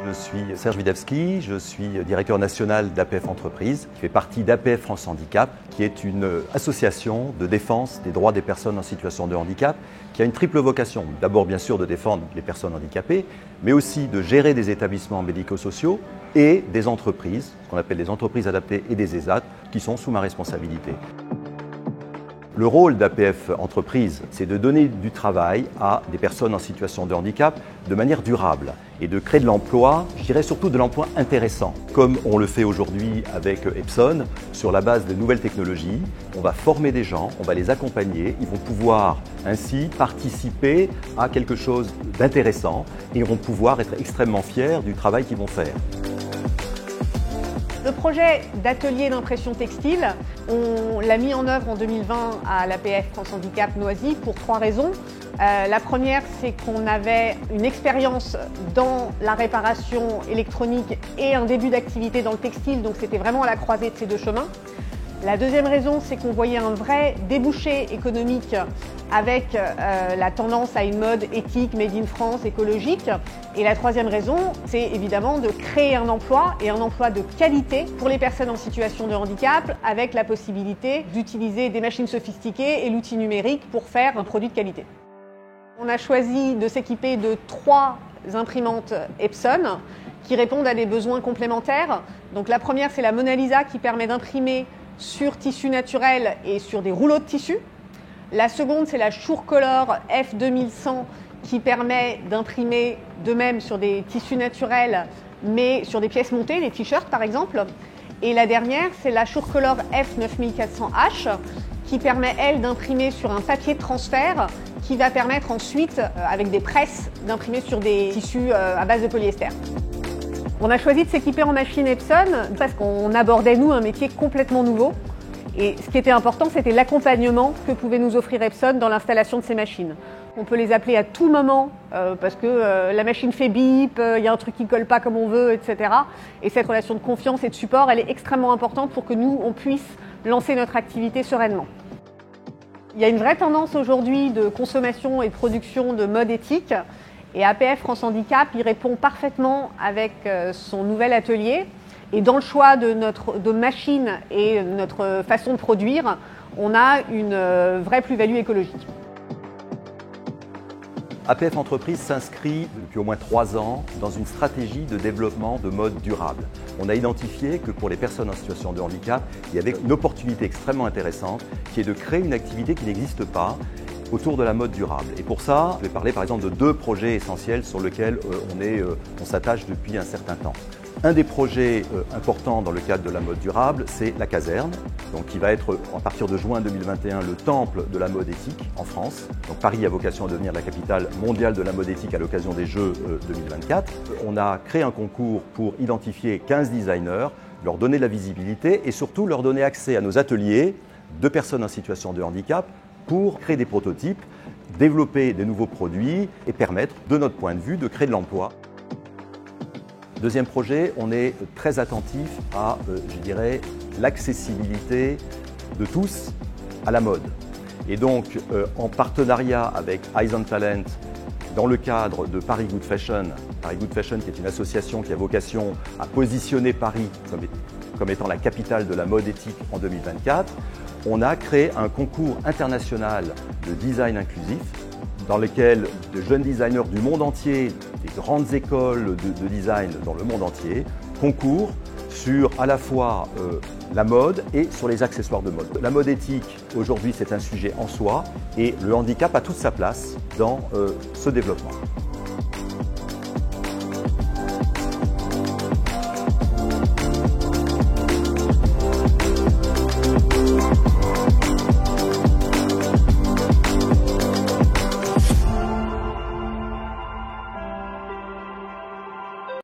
Je suis Serge Widawski, je suis directeur national d'APF Entreprises, qui fait partie d'APF France Handicap, qui est une association de défense des droits des personnes en situation de handicap, qui a une triple vocation. D'abord, bien sûr, de défendre les personnes handicapées, mais aussi de gérer des établissements médico-sociaux et des entreprises, ce qu'on appelle les entreprises adaptées et des ESAT, qui sont sous ma responsabilité. Le rôle d'APF Entreprises, c'est de donner du travail à des personnes en situation de handicap de manière durable et de créer de l'emploi, je dirais surtout de l'emploi intéressant. Comme on le fait aujourd'hui avec Epson, sur la base de nouvelles technologies, on va former des gens, on va les accompagner, ils vont pouvoir ainsi participer à quelque chose d'intéressant et vont pouvoir être extrêmement fiers du travail qu'ils vont faire. Le projet d'atelier d'impression textile, on l'a mis en œuvre en 2020 à l'APF France Handicap Noisy pour 3 raisons. La première, c'est qu'on avait une expérience dans la réparation électronique et un début d'activité dans le textile, donc c'était vraiment à la croisée de ces 2 chemins. La deuxième raison, c'est qu'on voyait un vrai débouché économique avec la tendance à une mode éthique, made in France, écologique. Et la troisième raison, c'est évidemment de créer un emploi et un emploi de qualité pour les personnes en situation de handicap avec la possibilité d'utiliser des machines sophistiquées et l'outil numérique pour faire un produit de qualité. On a choisi de s'équiper de 3 imprimantes Epson qui répondent à des besoins complémentaires. Donc la première, c'est la Mona Lisa qui permet d'imprimer sur tissu naturel et sur des rouleaux de tissu. La seconde, c'est la Surecolor F2100 qui permet d'imprimer de même sur des tissus naturels, mais sur des pièces montées, des t-shirts par exemple. Et la dernière, c'est la Surecolor F9400H qui permet, elle, d'imprimer sur un papier de transfert qui va permettre ensuite, avec des presses, d'imprimer sur des tissus à base de polyester. On a choisi de s'équiper en machine Epson parce qu'on abordait, nous, un métier complètement nouveau. Et ce qui était important, c'était l'accompagnement que pouvait nous offrir Epson dans l'installation de ces machines. On peut les appeler à tout moment parce que la machine fait bip, il y a un truc qui ne colle pas comme on veut, etc. Et cette relation de confiance et de support, elle est extrêmement importante pour que nous, on puisse lancer notre activité sereinement. Il y a une vraie tendance aujourd'hui de consommation et de production de mode éthique. Et APF France Handicap y répond parfaitement avec son nouvel atelier. Et dans le choix de machines et notre façon de produire, on a une vraie plus-value écologique. APF Entreprises s'inscrit depuis au moins 3 ans dans une stratégie de développement de mode durable. On a identifié que pour les personnes en situation de handicap, il y avait une opportunité extrêmement intéressante qui est de créer une activité qui n'existe pas autour de la mode durable. Et pour ça, je vais parler par exemple de 2 projets essentiels sur lesquels on s'attache depuis un certain temps. Un des projets importants dans le cadre de la mode durable, c'est la caserne, donc qui va être à partir de juin 2021 le temple de la mode éthique en France. Donc Paris a vocation à devenir la capitale mondiale de la mode éthique à l'occasion des Jeux 2024. On a créé un concours pour identifier 15 designers, leur donner de la visibilité et surtout leur donner accès à nos ateliers de personnes en situation de handicap pour créer des prototypes, développer des nouveaux produits et permettre, de notre point de vue, de créer de l'emploi. Deuxième projet, on est très attentif à, je dirais, l'accessibilité de tous à la mode. Et donc, en partenariat avec Eyes on Talent, dans le cadre de Paris Good Fashion qui est une association qui a vocation à positionner Paris comme étant la capitale de la mode éthique en 2024, on a créé un concours international de design inclusif dans lequel de jeunes designers du monde entier, des grandes écoles de design dans le monde entier, concourent sur à la fois la mode et sur les accessoires de mode. La mode éthique, aujourd'hui, c'est un sujet en soi et le handicap a toute sa place dans ce développement.